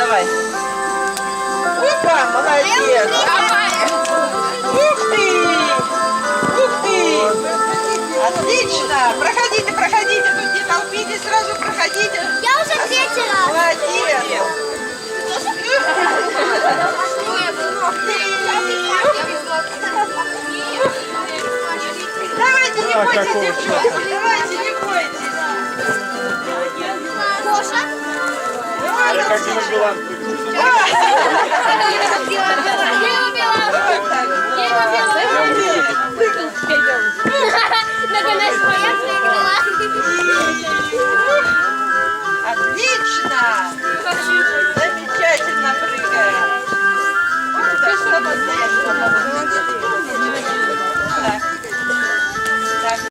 давай. Опа, молодец. Ух ты! Ух ты! Отлично! Проходите, проходите, тут не толпитесь, сразу проходите. Я уже ответила. Молодец! Давайте, не бойтесь, девчонки, давайте, не бойтесь. Гоша. Давай, Как на Билан. Я убила.